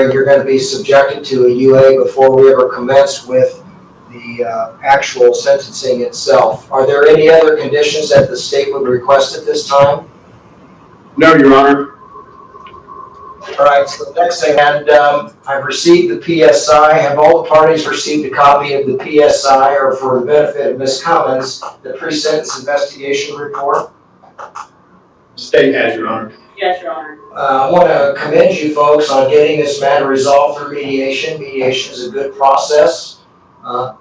you're going to be subjected to a UA before we ever commence with the actual sentencing itself. Are there any other conditions that the state would request at this time? No, Your Honor. All right, so the next thing, and I've received the PSI. Have all the parties received a copy of the PSI, or for the benefit of Ms. Cummins, the pre-sentence investigation report? State has, Your Honor. Yes, Your Honor. I want to commend you folks on getting this matter resolved through mediation. Mediation is a good process.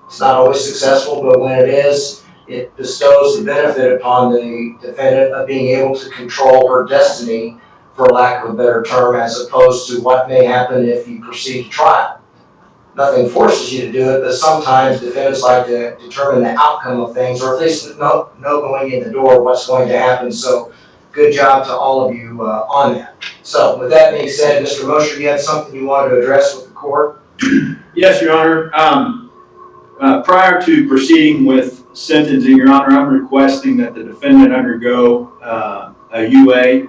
It's not always successful, but when it is, it bestows the benefit upon the defendant of being able to control her destiny, for lack of a better term, as opposed to what may happen if you proceed to trial. Nothing forces you to do it, but sometimes defendants like to determine the outcome of things, or at least know going in the door what's going to happen. So good job to all of you on that. So with that being said, Mr. Mosher, you had something you wanted to address with the court? Yes, Your Honor. Prior to proceeding with sentencing, Your Honor, I'm requesting that the defendant undergo a UA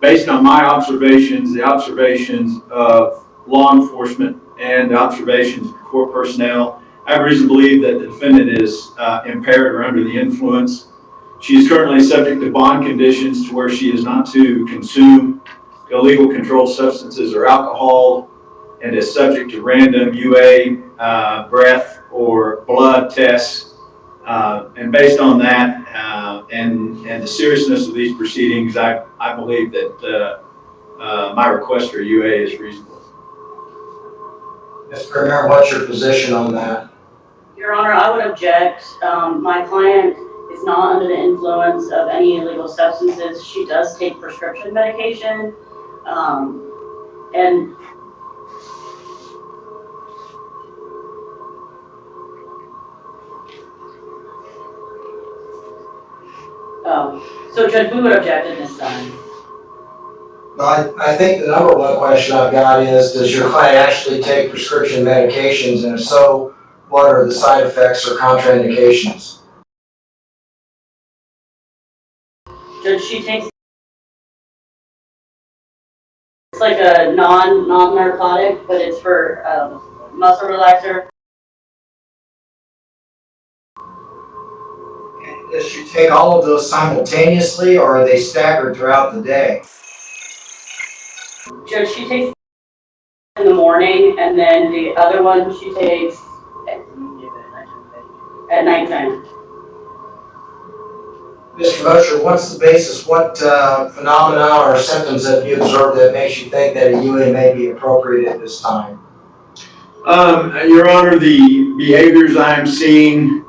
based on my observations, the observations of law enforcement, and the observations of court personnel. I have reason to believe that the defendant is impaired or under the influence. She is currently subject to bond conditions to where she is not to consume illegal controlled substances or alcohol, and is subject to random UA, breath or blood tests. And based on that and the seriousness of these proceedings, I believe that my request for UA is reasonable. Mr. Premier, what's your position on that? Your Honor, I would object. My client is not under the influence of any illegal substances. She does take prescription medication. And so Judge, we would object at this time. Well, I think the number one question I've got is, does your client actually take prescription medications? And if so, what are the side effects or contraindications? Judge, she takes, it's like a non-narcotic, but it's for muscle relaxer. Does she take all of those simultaneously, or are they staggered throughout the day? Judge, she takes in the morning, and then the other one she takes at nighttime. Mr. Mosher, what's the basis? What phenomena or symptoms have you observed that makes you think that a UA may be appropriate at this time? Your Honor, the behaviors I'm seeing,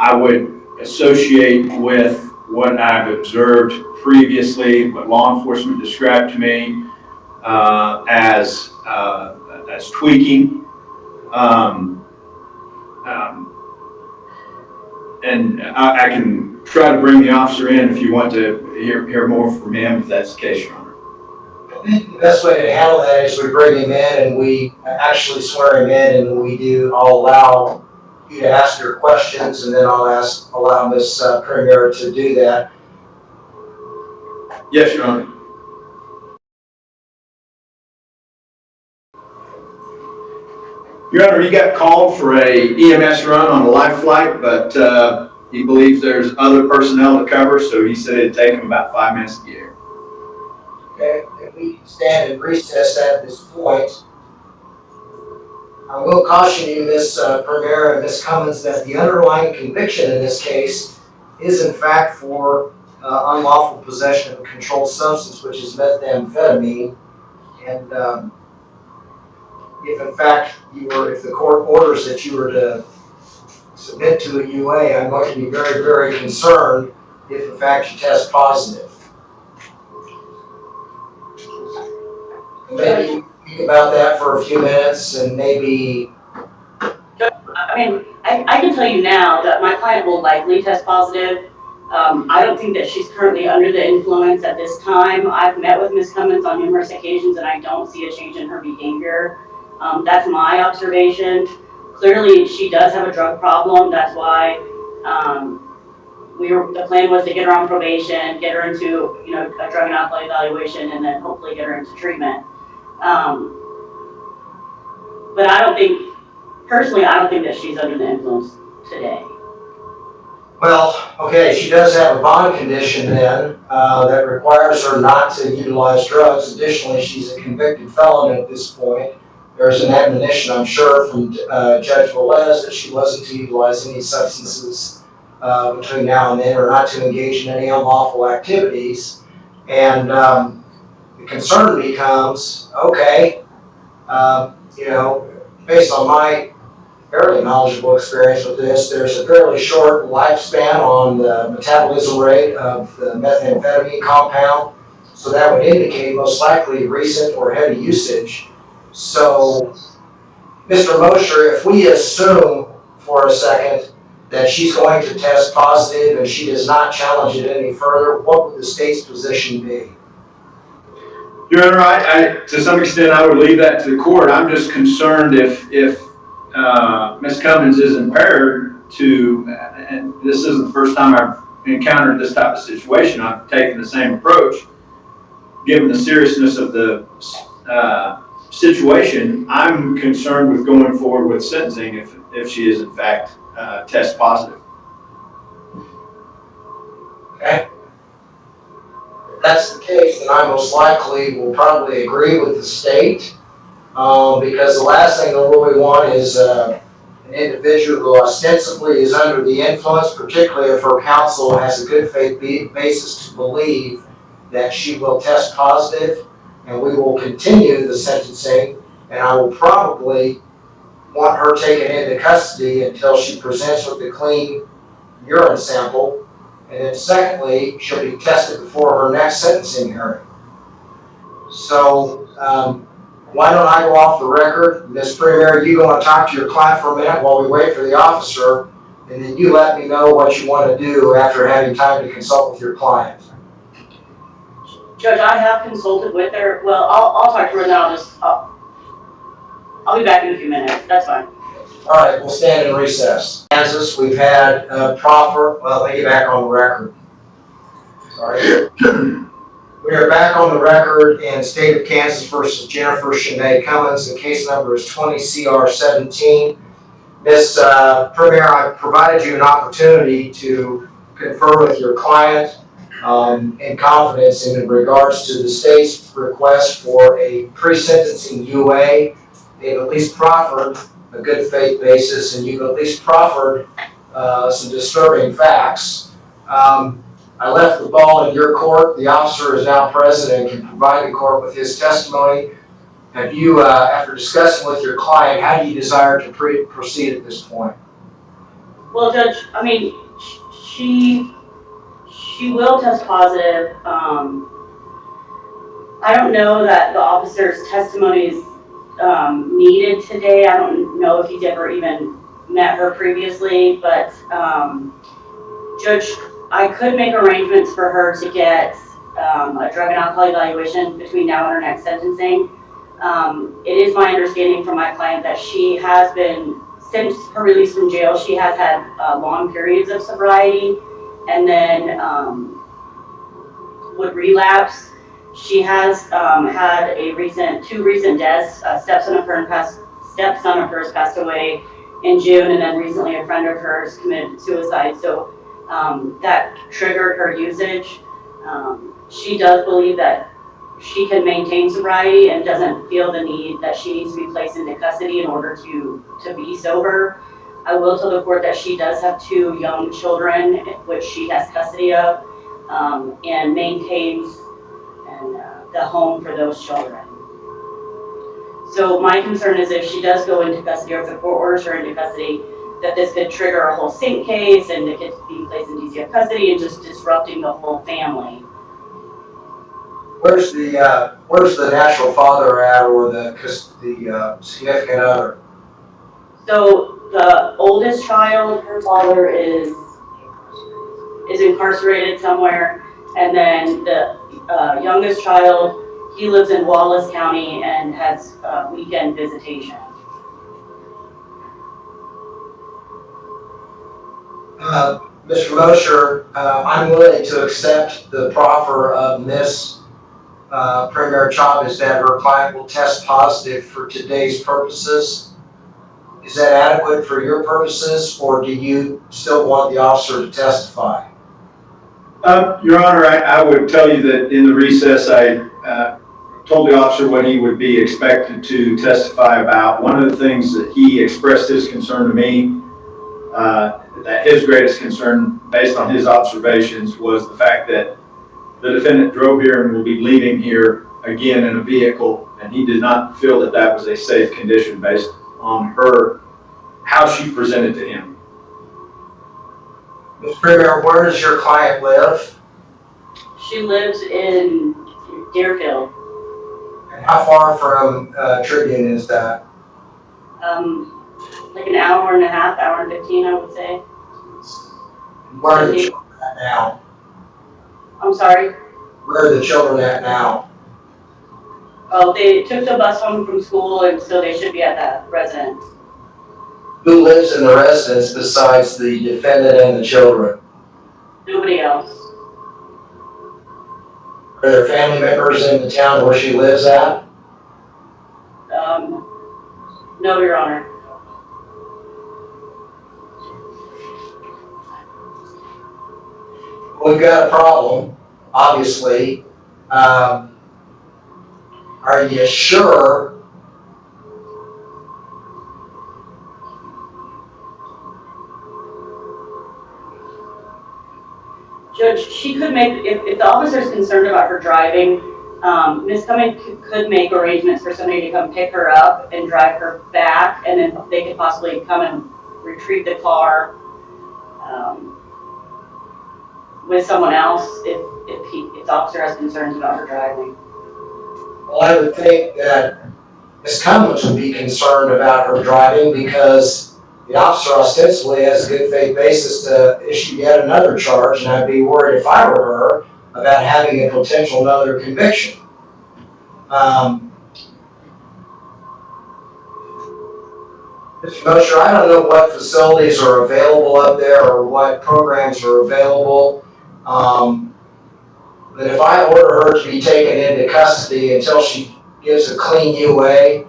I would associate with what I've observed previously, what law enforcement described to me as tweaking. And I can try to bring the officer in if you want to hear more from him, if that's the case, Your Honor. I think the best way to handle that is we bring him in and we actually swear him in, and I'll allow you to ask your questions, and then I'll allow Ms. Premier to do that. Yes, Your Honor. Your Honor, he got called for a EMS run on a life flight, but he believes there's other personnel to cover, so he said it'd take him about 5 minutes to get here. Okay, if we can stand in recess at this point. I will caution you, Ms. Premier and Ms. Cummins, that the underlying conviction in this case is in fact for unlawful possession of a controlled substance, which is methamphetamine. And if in fact if the court orders that you were to submit to a UA, I'm going to be very, very concerned if in fact you test positive. Maybe think about that for a few minutes, and maybe. I mean, I can tell you now that my client will likely test positive. I don't think that she's currently under the influence at this time. I've met with Ms. Cummins on numerous occasions, and I don't see a change in her behavior. That's my observation. Clearly, she does have a drug problem. That's why the plan was to get her on probation, get her into a drug and alcohol evaluation, and then hopefully get her into treatment. But I don't think, personally, I don't think that she's under the influence today. Well, okay, she does have a bond condition then, that requires her not to utilize drugs. Additionally, she's a convicted felon at this point. There's an admonition, I'm sure, from Judge Velez that she wasn't to utilize any substances between now and then, or not to engage in any unlawful activities. And the concern becomes, okay, based on my fairly knowledgeable experience with this, there's a fairly short lifespan on the metabolism rate of the methamphetamine compound. So that would indicate most likely recent or heavy usage. So, Mr. Mosher, if we assume for a second that she's going to test positive and she does not challenge it any further, what would the state's position be? Your Honor, I to some extent, I would leave that to the court. I'm just concerned if Ms. Cummins is impaired to, and this isn't the first time I've encountered this type of situation. I've taken the same approach. Given the seriousness of the situation, I'm concerned with going forward with sentencing if she is in fact test positive. Okay. If that's the case, then I most likely will probably agree with the state, because the last thing they'll really want is an individual who ostensibly is under the influence, particularly if her counsel has a good faith basis to believe that she will test positive, and we will continue the sentencing, and I will probably want her taken into custody until she presents with a clean urine sample. And then secondly, she'll be tested before her next sentencing hearing. So why don't I go off the record? Ms. Premier, you go and talk to your client for a minute while we wait for the officer, and then you let me know what you want to do after having time to consult with your client. Judge, I have consulted with her. Well, I'll talk to her now. I'll be back in a few minutes. That's fine. All right, we'll stand in recess. Kansas, we've had proffer. Well, let me get back on the record. Sorry. We are back on the record in State of Kansas versus Jennifer Shanae Cummins. The case number is 20 CR 17. Ms. Premier, I provided you an opportunity to confer with your client in confidence in regards to the state's request for a pre-sentencing UA. They've at least proffered a good faith basis, and you've at least proffered some disturbing facts. I left the ball in your court. The officer is now present and can provide the court with his testimony. Have you, after discussing with your client, how do you desire to proceed at this point? Well, Judge, I mean, she will test positive. I don't know that the officer's testimony is needed today. I don't know if he's ever even met her previously, but Judge, I could make arrangements for her to get a drug and alcohol evaluation between now and her next sentencing. It is my understanding from my client that she has been, since her release from jail, she has had long periods of sobriety and then would relapse. She has had two recent deaths. A stepson of hers passed away in June, and then recently a friend of hers committed suicide. So that triggered her usage. She does believe that she can maintain sobriety and doesn't feel the need that she needs to be placed into custody in order to be sober. I will tell the court that she does have 2 young children, which she has custody of, and maintains the home for those children. So my concern is if she does go into custody, or if the court orders her into custody, that this could trigger a whole sync case and it could be placed in DCF custody and just disrupting the whole family. Where's the natural father at, or the significant other? So the oldest child, her father is incarcerated somewhere, and then the youngest child, he lives in Wallace County and has weekend visitation. Mr. Mosher, I'm willing to accept the proffer of Ms. Premier Chavez that her client will test positive for today's purposes. Is that adequate for your purposes, or do you still want the officer to testify? Your Honor, I would tell you that in the recess, I told the officer what he would be expected to testify about. One of the things that he expressed his concern to me, that his greatest concern based on his observations was the fact that the defendant drove here and will be leaving here again in a vehicle, and he did not feel that that was a safe condition based on how she presented to him. Mr. Premier, where does your client live? She lives in Deerfield. And how far from Tribune is that? Like an hour and a half, hour and 15, I would say. Where are the children at now? I'm sorry. Where are the children at now? Oh, they took the bus home from school, and so they should be at that residence. Who lives in the residence besides the defendant and the children? Nobody else. Are there family members in the town where she lives at? No, Your Honor. We've got a problem, obviously. Are you sure? Judge, she could make, if the officer's concerned about her driving, Ms. Cummings could make arrangements for somebody to come pick her up and drive her back, and then they could possibly come and retrieve the car with someone else if the officer has concerns about her driving. Well, I would think that Ms. Cummings would be concerned about her driving because the officer ostensibly has a good faith basis to issue yet another charge, and I'd be worried if I were her about having a potential another conviction. Mr. Mosher, I don't know what facilities are available up there or what programs are available. But if I order her to be taken into custody until she gives a clean UA,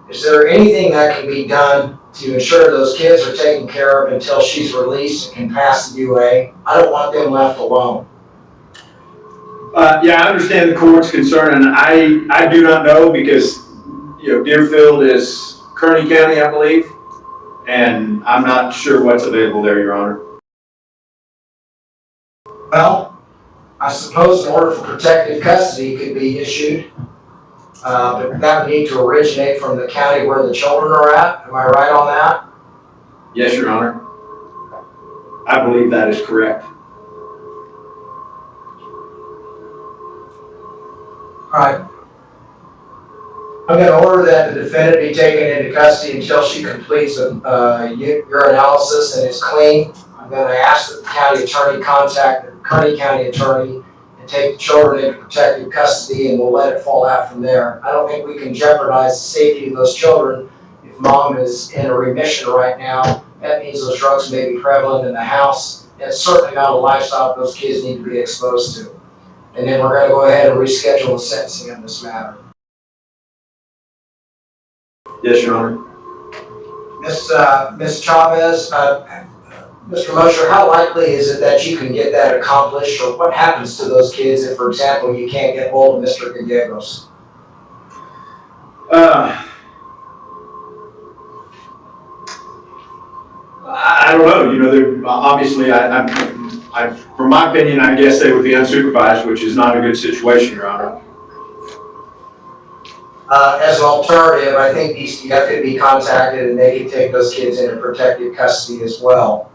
is there anything that can be done to ensure those kids are taken care of until she's released and can pass the UA? I don't want them left alone. Yeah, I understand the court's concern, and I do not know because, Deerfield is Kearney County, I believe, and I'm not sure what's available there, Your Honor. Well, I suppose an order for protective custody could be issued, but that would need to originate from the county where the children are at. Am I right on that? Yes, Your Honor. I believe that is correct. All right. I'm going to order that the defendant be taken into custody until she completes urinalysis and is clean. I'm going to ask that the county attorney contact the Kearney County attorney and take the children into protective custody, and we'll let it fall out from there. I don't think we can jeopardize the safety of those children if mom is in a remission right now. That means those drugs may be prevalent in the house. It's certainly not a lifestyle those kids need to be exposed to. And then we're going to go ahead and reschedule the sentencing in this matter. Yes, Your Honor. Ms. Chavez, Mr. Mosher, how likely is it that you can get that accomplished, or what happens to those kids if, for example, you can't get hold of Mr. Gallegos? I don't know. They're obviously, from my opinion, I guess they would be unsupervised, which is not a good situation, Your Honor. As an alternative, I think DCF could be contacted and they could take those kids into protective custody as well.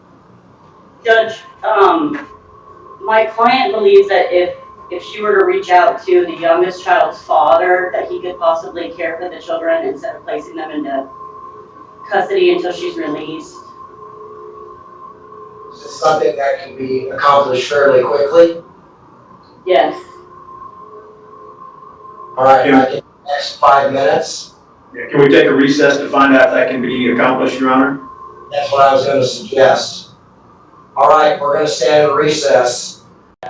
Judge, my client believes that if she were to reach out to the youngest child's father, that he could possibly care for the children instead of placing them into custody until she's released. Is this something that can be accomplished fairly quickly? Yes. All right, I think the next 5 minutes. Yeah, can we take a recess to find out if that can be accomplished, Your Honor? That's what I was going to suggest. All right, we're going to stand in recess.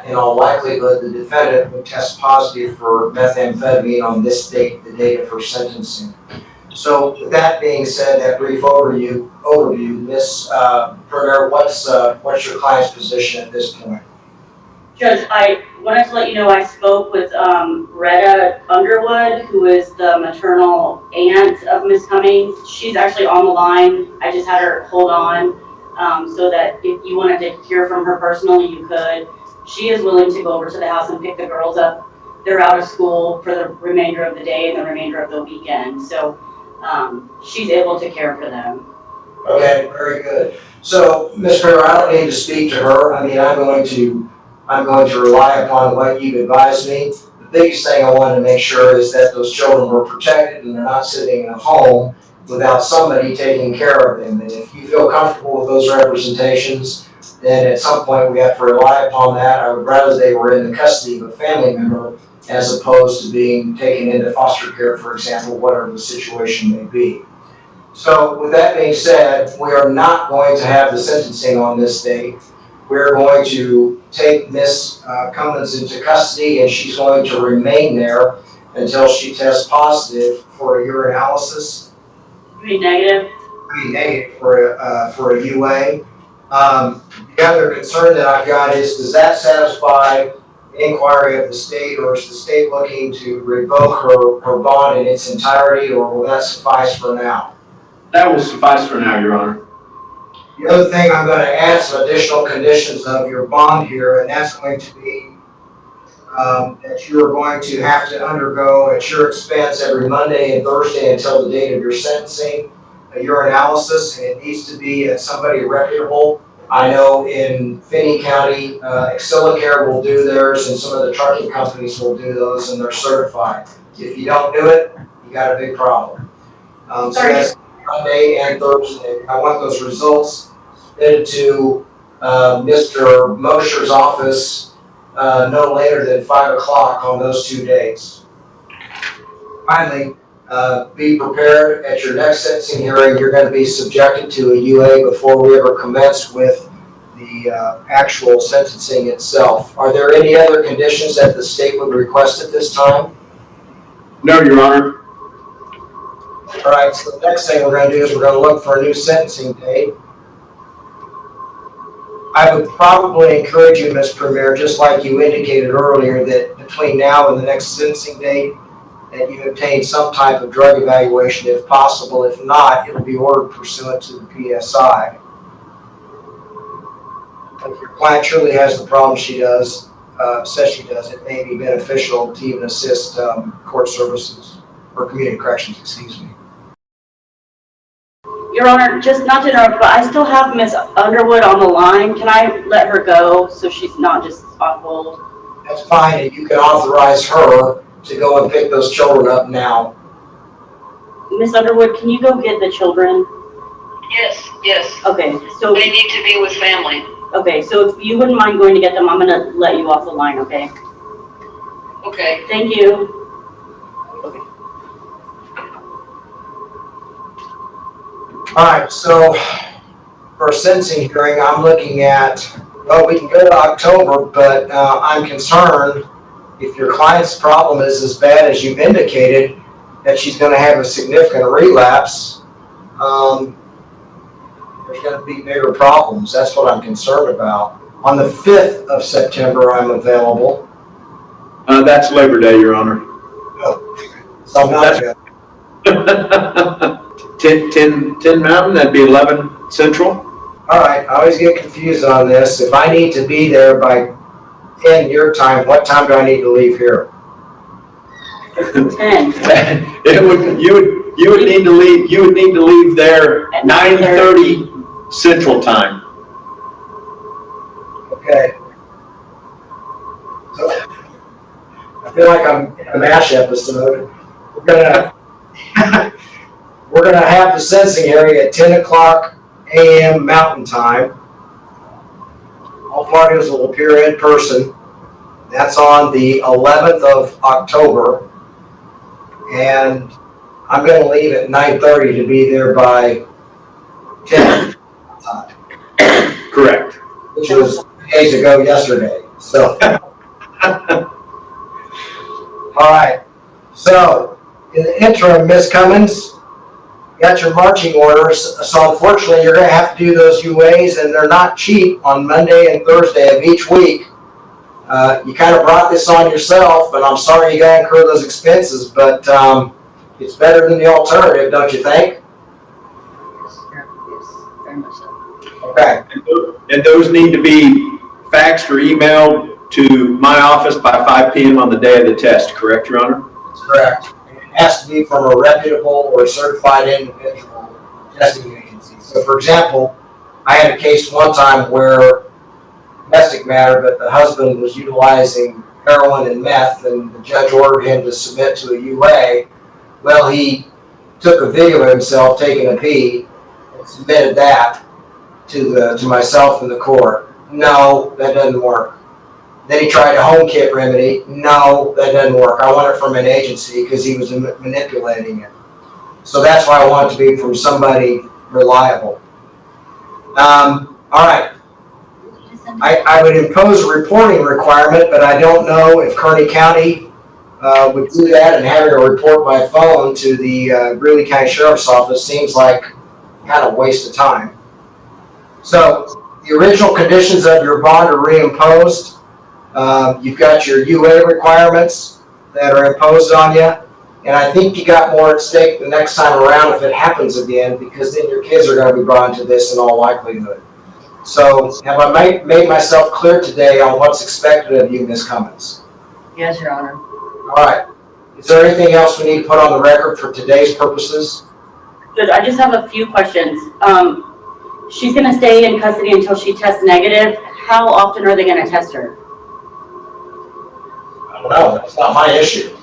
in all likelihood, the defendant would test positive for methamphetamine on this date, the date of her sentencing. So with that being said, that brief overview, Ms. Berger, what's your client's position at this point? Judge, I wanted to let you know I spoke with Retta Underwood, who is the maternal aunt of Miss Cummings. She's actually on the line. I just had her hold on so that if you wanted to hear from her personally, you could. She is willing to go over to the house and pick the girls up. They're out of school for the remainder of the day and the remainder of the weekend. So she's able to care for them. Okay, very good. So, Ms. Berger, I don't need to speak to her. I mean, I'm going to rely upon what you've advised me. The biggest thing I wanted to make sure is that those children were protected and they're not sitting in a home without somebody taking care of them. And if you feel comfortable with those representations, then at some point we have to rely upon that. I would rather they were in the custody of a family member as opposed to being taken into foster care, for example, whatever the situation may be. So with that being said, we are not going to have the sentencing on this date. We're going to take Miss Cummins into custody, and she's going to remain there until she tests positive for a urinalysis. Be negative. Be negative for a UA. The other concern that I've got is, does that satisfy the inquiry of the state, or is the state looking to revoke her bond in its entirety, or will that suffice for now? That will suffice for now, Your Honor. The other thing, I'm going to add some additional conditions of your bond here, and that's going to be that you're going to have to undergo at your expense every Monday and Thursday until the date of your sentencing a urinalysis, and it needs to be at somebody reputable. I know in Finney County, Excelicare will do theirs, and some of the trucking companies will do those, and they're certified. If you don't do it, you got a big problem. So that's Monday and Thursday. I want those results submitted to Mr. Mosher's office no later than 5 o'clock on those 2 days. Finally, be prepared at your next sentencing hearing. You're going to be subjected to a UA before we ever commence with the actual sentencing itself. Are there any other conditions that the state would request at this time? No, Your Honor. All right, so the next thing we're going to do is we're going to look for a new sentencing date. I would probably encourage you, Ms. Premier, just like you indicated earlier, that between now and the next sentencing date, that you obtain some type of drug evaluation if possible. If not, it'll be ordered pursuant to the PSI. If your client truly has the problem she does, says she does, it may be beneficial to even assist court services or community corrections, excuse me. Your Honor, just not to interrupt, but I still have Miss Underwood on the line. Can I let her go so she's not just on hold? That's fine, and you can authorize her to go and pick those children up now. Miss Underwood, can you go get the children? Yes. Okay, so They need to be with family. okay, so if you wouldn't mind going to get them, I'm gonna let you off the line, okay? Okay. Thank you. All right, so for a sentencing hearing, I'm looking at, well, we can go to October, but I'm concerned if your client's problem is as bad as you've indicated, that she's going to have a significant relapse, there's going to be bigger problems. That's what I'm concerned about. On the 5th of September, I'm available. That's Labor Day, Your Honor. So I'm not available. 10 Mountain, that'd be 11 Central. All right, I always get confused on this. If I need to be there by 10 your time, what time do I need to leave here? 10. You would need to leave there at 9:30 Central Time. Okay. So, I feel like I'm in a MASH episode. We're gonna have the sentencing hearing at 10 o'clock a.m. Mountain Time. All parties will appear in person. That's on the 11th of October. And I'm gonna leave at 9:30 to be there by 10 time, Correct. which was days ago yesterday. So, all right. So, in the interim, Miss Cummins, you got your marching orders. So, unfortunately, you're going to have to do those UAs, and they're not cheap on Monday and Thursday of each week. You kind of brought this on yourself, and I'm sorry you got to incur those expenses, but it's better than the alternative, don't you think? Yes, very much so. Okay. And those need to be faxed or emailed to my office by 5 p.m. on the day of the test, correct, Your Honor? That's correct. It has to be from a reputable or certified individual testing agency. So, for example, I had a case one time where domestic matter, but the husband was utilizing heroin and meth, and the judge ordered him to submit to a UA. Well, he took a video of himself taking a pee and submitted that to myself and the court. No, that doesn't work. Then he tried a home kit remedy. No, that doesn't work. I want it from an agency because he was manipulating it. So that's why I want it to be from somebody reliable. All right. I would impose a reporting requirement, but I don't know if Kearney County would do that, and having a report by phone to the Greeley County Sheriff's Office seems like kind of a waste of time. So the original conditions of your bond are reimposed. You've got your UA requirements that are imposed on you, and I think you got more at stake the next time around if it happens again, because then your kids are going to be brought into this in all likelihood. So, have I made myself clear today on what's expected of you, Ms. Cummins? Yes, Your Honor. All right. Is there anything else we need to put on the record for today's purposes? Judge, I just have a few questions. She's going to stay in custody until she tests negative. How often are they going to test her? I don't know. That's not my issue.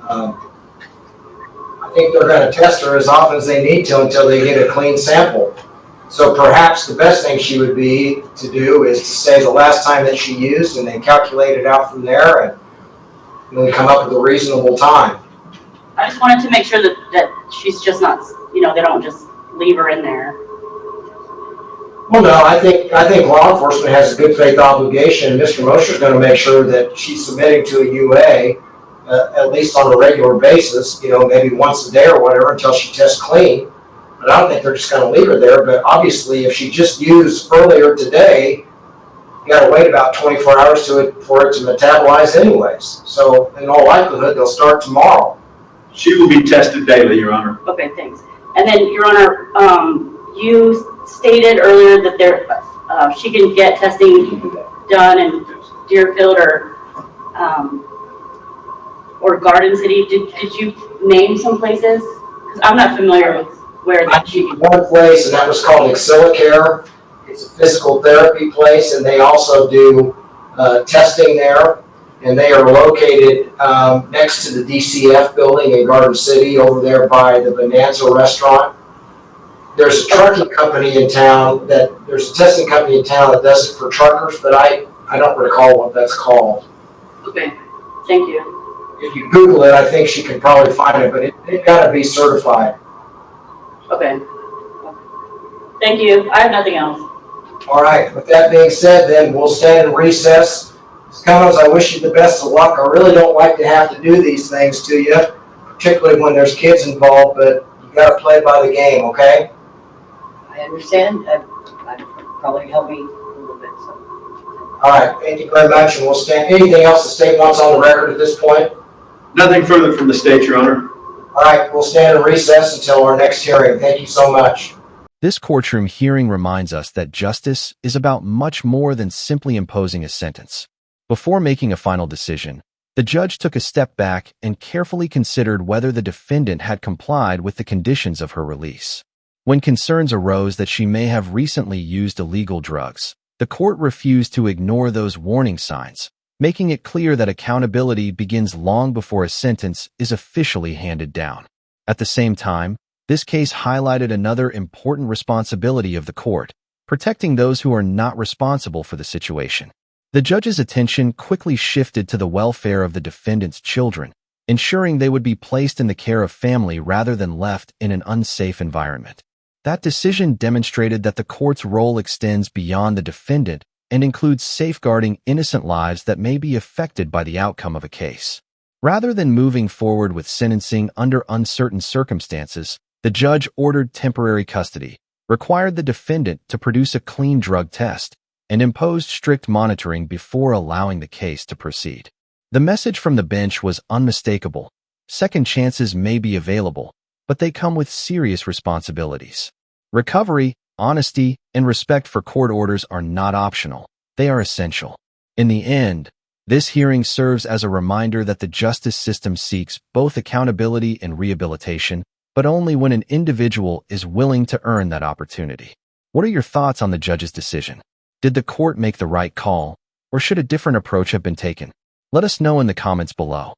I think they're going to test her as often as they need to until they get a clean sample. So perhaps the best thing she would be to do is to say the last time that she used, and then calculate it out from there, and then come up with a reasonable time. I just wanted to make sure that she's just not, they don't just leave her in there. Well, no, I think law enforcement has a good faith obligation, and Mr. Mosher's going to make sure that she's submitting to a UA at least on a regular basis, maybe once a day or whatever until she tests clean. But I don't think they're just going to leave her there. But obviously, if she just used earlier today, you got to wait about 24 hours for it to metabolize anyways. So in all likelihood, they'll start tomorrow. She will be tested daily, Your Honor. Okay, thanks. And then, Your Honor, you stated earlier that she can get testing done in Deerfield or Garden City. Did you name some places? Because I'm not familiar with where that she can. One place, and that was called Excelicare. It's a physical therapy place, and they also do testing there. And they are located next to the DCF building in Garden City, over there by the Bonanza restaurant. There's a trucking company in town there's a testing company in town that does it for truckers, but I don't recall what that's called. Okay, thank you. If you Google it, I think she can probably find it, but it got to be certified. Okay. Thank you. I have nothing else. All right. With that being said, then we'll stand in recess. Ms. Cummins, I wish you the best of luck. I really don't like to have to do these things to you, particularly when there's kids involved, but you got to play by the game, okay? I understand. That probably help me a little bit. So. All right. Thank you very much. And we'll stand. Anything else the state wants on the record at this point? Nothing further from the state, Your Honor. All right. We'll stand in recess until our next hearing. Thank you so much. This courtroom hearing reminds us that justice is about much more than simply imposing a sentence. Before making a final decision, the judge took a step back and carefully considered whether the defendant had complied with the conditions of her release. When concerns arose that she may have recently used illegal drugs, the court refused to ignore those warning signs, making it clear that accountability begins long before a sentence is officially handed down. At the same time, this case highlighted another important responsibility of the court, protecting those who are not responsible for the situation. The judge's attention quickly shifted to the welfare of the defendant's children, ensuring they would be placed in the care of family rather than left in an unsafe environment. That decision demonstrated that the court's role extends beyond the defendant and includes safeguarding innocent lives that may be affected by the outcome of a case. Rather than moving forward with sentencing under uncertain circumstances, the judge ordered temporary custody, required the defendant to produce a clean drug test, and imposed strict monitoring before allowing the case to proceed. The message from the bench was unmistakable. Second chances may be available, but they come with serious responsibilities. Recovery, honesty, and respect for court orders are not optional. They are essential. In the end, this hearing serves as a reminder that the justice system seeks both accountability and rehabilitation, but only when an individual is willing to earn that opportunity. What are your thoughts on the judge's decision? Did the court make the right call, or should a different approach have been taken? Let us know in the comments below.